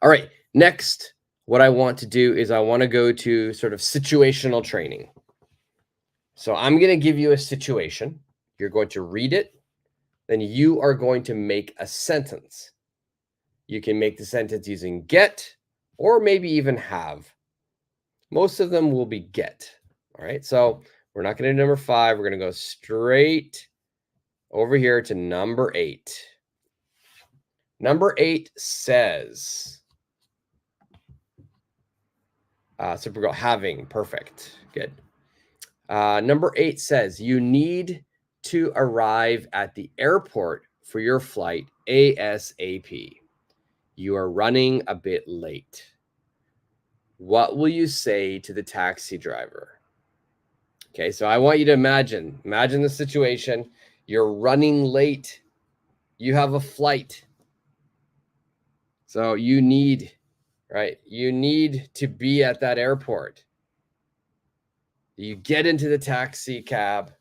All right, next, what I want to do is I want to go to sort of situational training. So I'm going to give you a situation. You're going to read it. Then you are going to make a sentence. You can make the sentence using get or maybe even have. Most of them will be get. All right, so we're not going to do number 5. We're going to go straight over here to number 8. Number 8 says, Super Girl, having, perfect, good. Number 8 says, you need to arrive at the airport for your flight ASAP. You are running a bit late. What will you say to the taxi driver? Okay, so I want you to imagine the situation. You're running late. You have a flight. So you need, right? You need to be at that airport. You get into the taxi cab.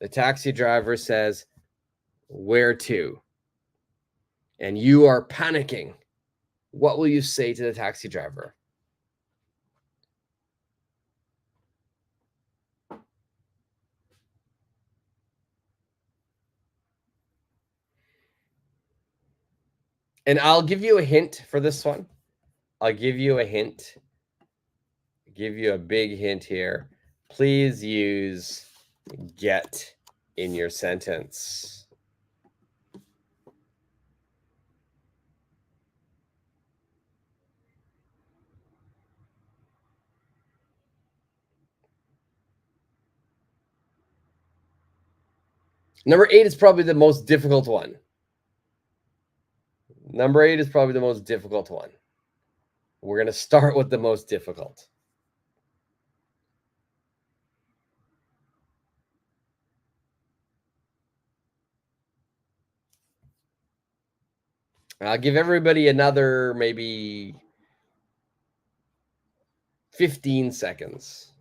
The taxi driver says, where to? And you are panicking. What will you say to the taxi driver? And I'll give you a hint for this one. I'll give you a hint. Give you a big hint here. Please use get in your sentence. Number 8 is probably the most difficult one. Number 8 is probably the most difficult one. We're going to start with the most difficult. I'll give everybody another maybe 15 seconds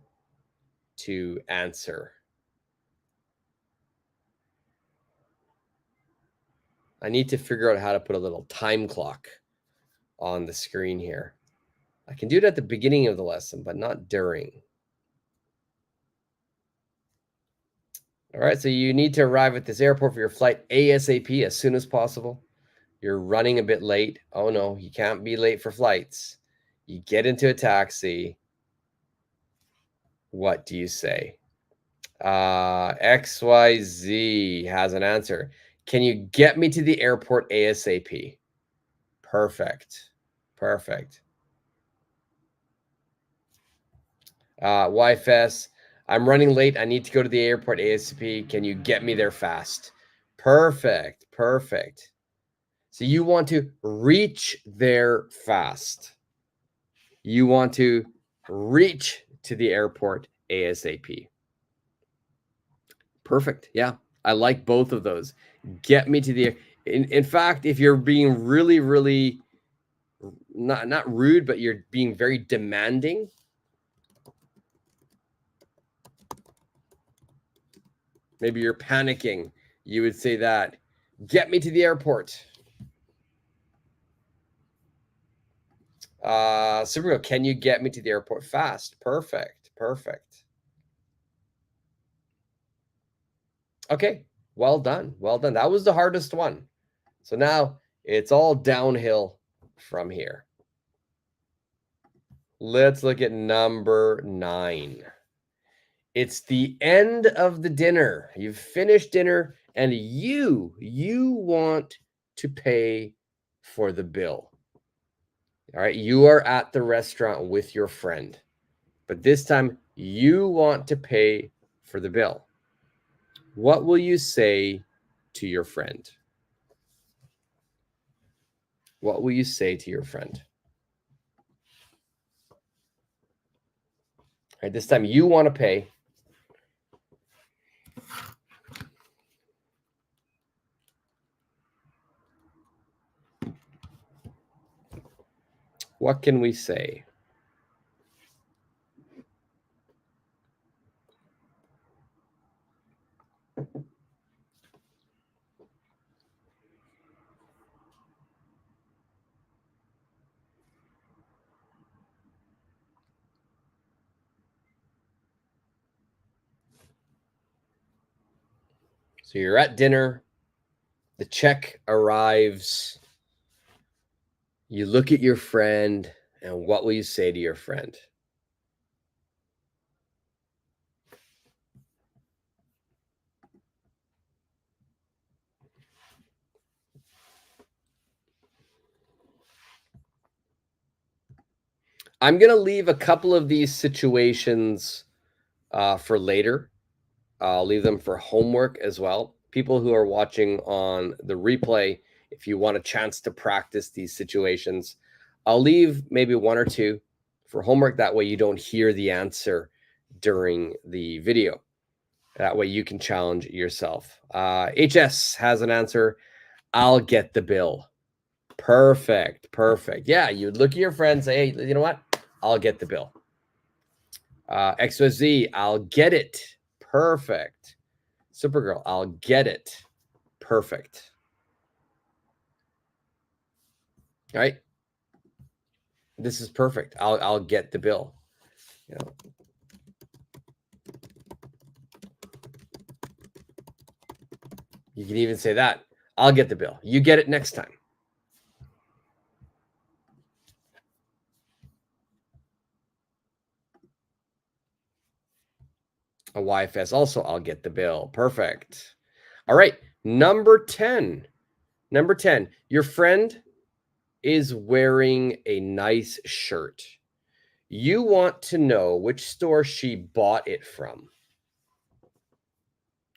to answer. I need to figure out how to put a little time clock on the screen here. I can do it at the beginning of the lesson, but not during. All right, so you need to arrive at this airport for your flight ASAP, as soon as possible. You're running a bit late. Oh no, you can't be late for flights. You get into a taxi. What do you say? XYZ has an answer. Can you get me to the airport ASAP? Perfect. Perfect. YFS, I'm running late. I need to go to the airport ASAP. Can you get me there fast? Perfect. Perfect. So you want to reach there fast. You want to reach to the airport ASAP. Perfect. Yeah. I like both of those. Get me to the in fact, if you're being really not rude, but you're being very demanding, maybe you're panicking, you would say that, get me to the airport. Supergirl, can you get me to the airport fast? Perfect. Perfect. Okay. Well done. Well done. That was the hardest one. So now it's all downhill from here. Let's look at number 9. It's the end of the dinner. You've finished dinner and you want to pay for the bill. All right. You are at the restaurant with your friend, but this time you want to pay for the bill. What will you say to your friend? What will you say to your friend? All right. This time you want to pay. What can we say? So you're at dinner, the check arrives, you look at your friend, and what will you say to your friend? I'm going to leave a couple of these situations for later. I'll leave them for homework as well. People who are watching on the replay, if you want a chance to practice these situations, I'll leave maybe 1 or 2 for homework. That way you don't hear the answer during the video. That way you can challenge yourself. HS has an answer. I'll get the bill. Perfect. Perfect. Yeah, you'd look at your friend and say, hey, you know what? I'll get the bill. XYZ, I'll get it. Perfect. Supergirl, I'll get it. Perfect. All right. This is perfect. I'll get the bill. You know. You can even say that. I'll get the bill. You get it next time. A YFS also, I'll get the bill. Perfect. All right. Number 10. Number 10. Your friend is wearing a nice shirt. You want to know which store she bought it from.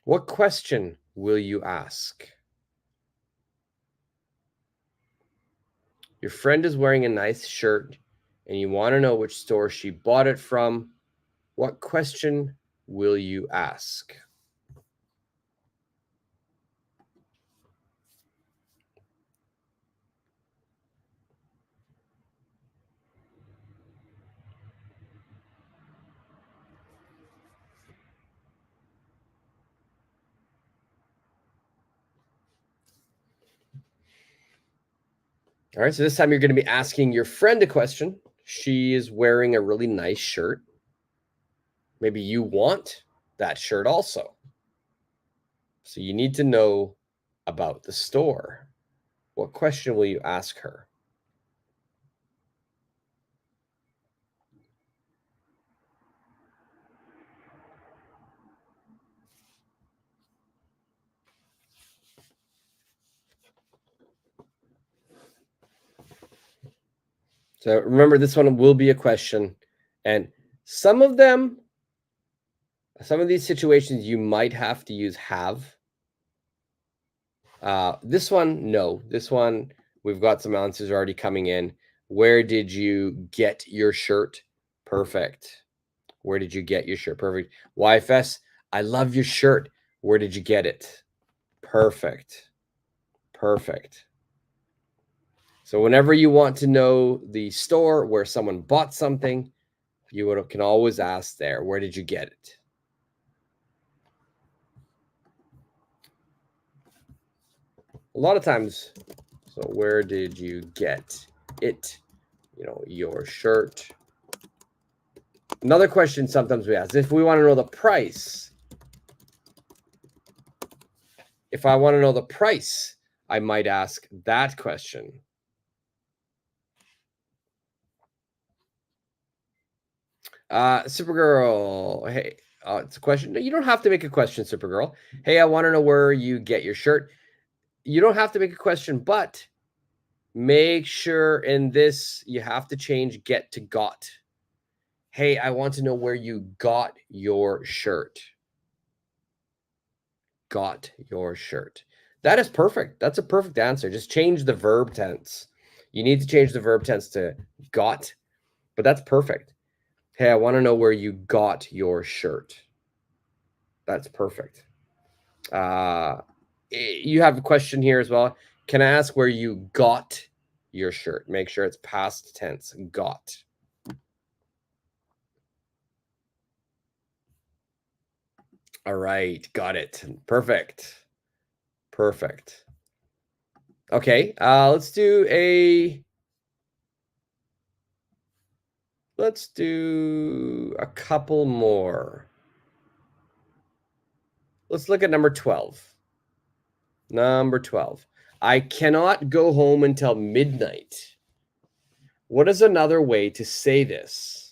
What question will you ask? Your friend is wearing a nice shirt and you want to know which store she bought it from. What question will you ask? All right, so this time you're going to be asking your friend a question. She is wearing a really nice shirt. Maybe you want that shirt also. So you need to know about the store. What question will you ask her? So remember, this one will be a question. And some of these situations, you might have to use have. This one, no. This one, we've got some answers already coming in. Where did you get your shirt? Perfect. Where did you get your shirt? Perfect. YFS, I love your shirt. Where did you get it? Perfect. Perfect. So whenever you want to know the store where someone bought something, you can always ask there, where did you get it? A lot of times, so where did you get it? Your shirt. Another question sometimes we ask, if we want to know the price, if I want to know the price, I might ask that question. Supergirl, hey, it's a question. You don't have to make a question, Supergirl. Hey, I want to know where you get your shirt. You don't have to make a question, but make sure in this you have to change get to got. Hey, I want to know where you got your shirt. Got your shirt. That is perfect. That's a perfect answer. Just change the verb tense. You need to change the verb tense to got, but that's perfect. Hey, I want to know where you got your shirt. That's perfect. You have a question here as well. Can I ask where you got your shirt? Make sure it's past tense. Got. All right, got it. Perfect. Perfect. Okay, let's do a couple more. Let's look at number 12. Number 12. I cannot go home until midnight. What is another way to say this?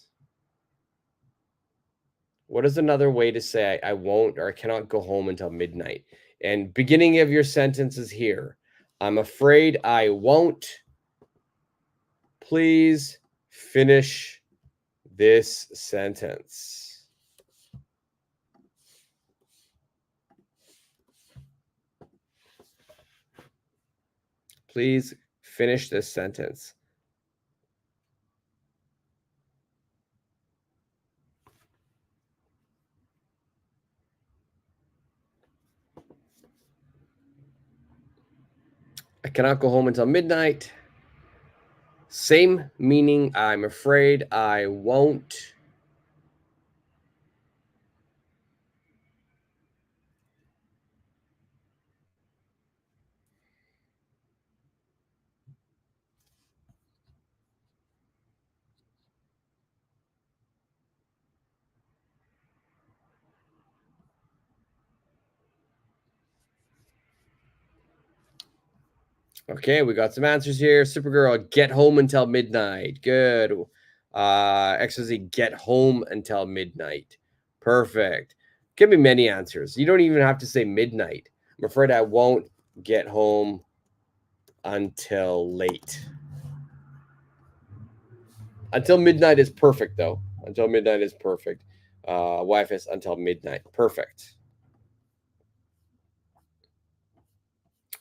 What is another way to say I won't or I cannot go home until midnight? And beginning of your sentences here. I'm afraid I won't. Please finish this sentence. Please finish this sentence. I cannot go home until midnight. Same meaning. I'm afraid I won't. Okay, we got some answers here. Supergirl, get home until midnight. Good. XYZ, get home until midnight. Perfect. Give me many answers. You don't even have to say midnight. I'm afraid I won't get home until late. Until midnight is perfect, though. Until midnight is perfect. YFS until midnight. Perfect.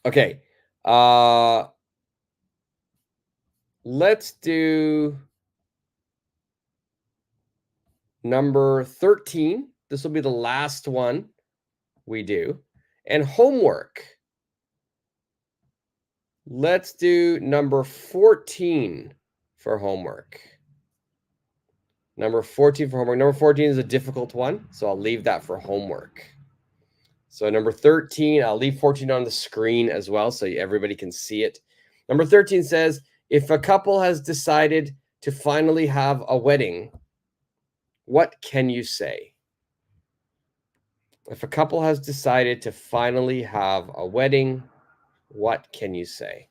Okay. Let's do number 13. This will be the last one we do. And homework. Let's do number 14 for homework. Number 14 for homework. Number 14 is a difficult one, so I'll leave that for homework. So number 13, I'll leave 14 on the screen as well so everybody can see it. Number 13 says, if a couple has decided to finally have a wedding, what can you say? If a couple has decided to finally have a wedding, what can you say?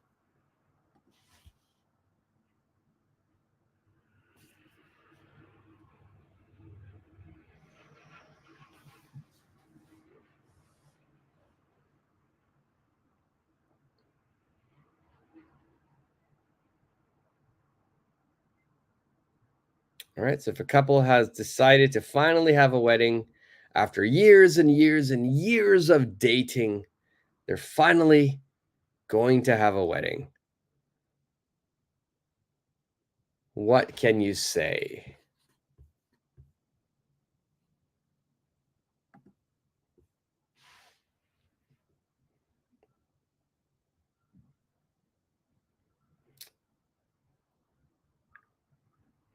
All right. So if a couple has decided to finally have a wedding after years and years and years of dating, they're finally going to have a wedding. What can you say?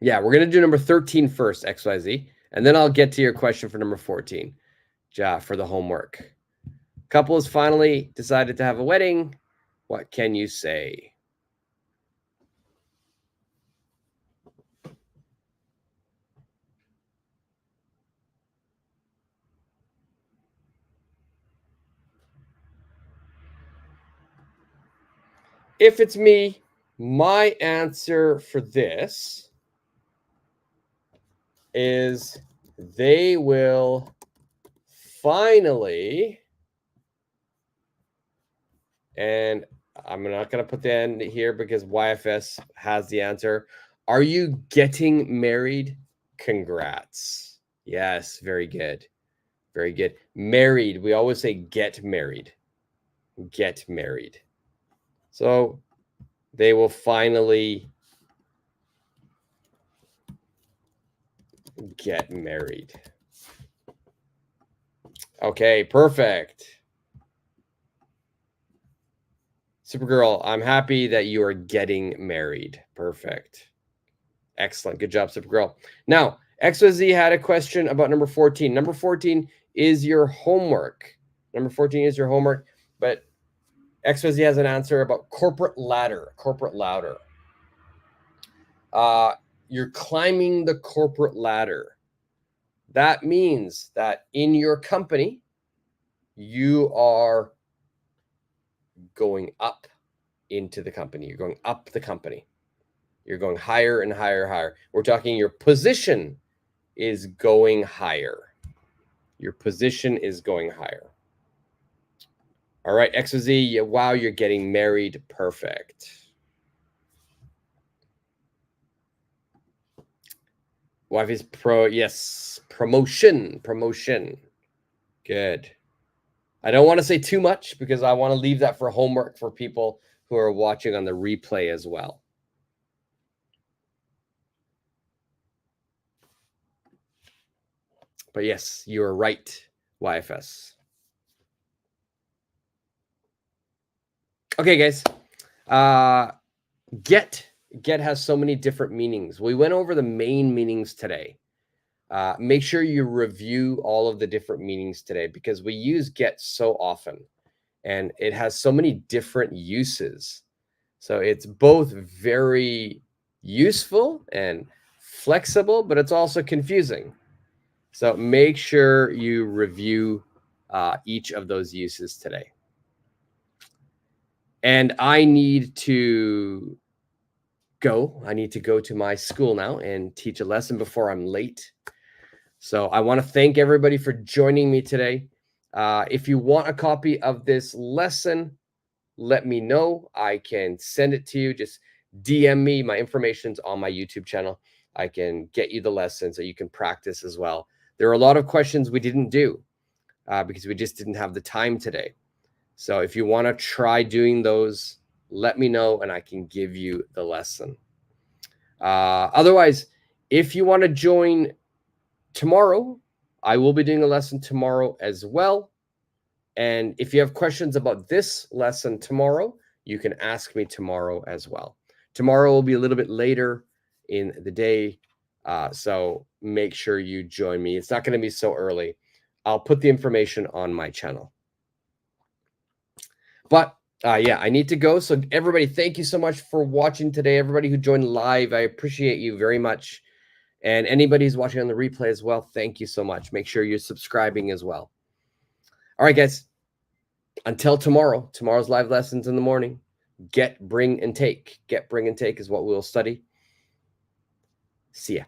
Yeah, we're going to do number 13 first, XYZ, and then I'll get to your question for number 14, for the homework. Couple has finally decided to have a wedding. What can you say? If it's me, my answer for this is they will finally, and I'm not going to put the end here because YFS has the answer. Are you getting married? Congrats. Yes, very good. Very good. Married. We always say get married. Get married. So they will finally get married. Okay, perfect. Supergirl, I'm happy that you are getting married. Perfect. Excellent. Good job, Supergirl. Now, XYZ had a question about number 14. Number 14 is your homework. Number 14 is your homework, but XYZ has an answer about corporate ladder. Corporate ladder. You're climbing the corporate ladder. That means that in your company, you are going up into the company. You're going up the company. You're going higher and higher, higher. We're talking your position is going higher. Your position is going higher. All right, XYZ, wow, you're getting married. Perfect. Wife is yes, promotion. Good. I don't want to say too much because I want to leave that for homework for people who are watching on the replay as well. But yes, you're right, YFS. Okay, guys. Get has so many different meanings. We went over the main meanings today. Make sure you review all of the different meanings today because we use get so often and it has so many different uses. So it's both very useful and flexible, but it's also confusing. So make sure you review each of those uses today. And I need to go. I need to go to my school now and teach a lesson before I'm late. So I want to thank everybody for joining me today. If you want a copy of this lesson, let me know. I can send it to you. Just DM me. My information's on my YouTube channel. I can get you the lesson so you can practice as well. There are a lot of questions we didn't do because we just didn't have the time today. So if you want to try doing those, let me know and I can give you the lesson. Otherwise, if you want to join tomorrow, I will be doing a lesson tomorrow as well. And if you have questions about this lesson tomorrow, you can ask me tomorrow as well. Tomorrow will be a little bit later in the day. So make sure you join me. It's not going to be so early. I'll put the information on my channel. But yeah, I need to go. So everybody, thank you so much for watching today. Everybody who joined live, I appreciate you very much. And anybody who's watching on the replay as well, thank you so much. Make sure you're subscribing as well. All right, guys. Until tomorrow, tomorrow's live lessons in the morning. Get, bring, and take. Get, bring, and take is what we'll study. See ya.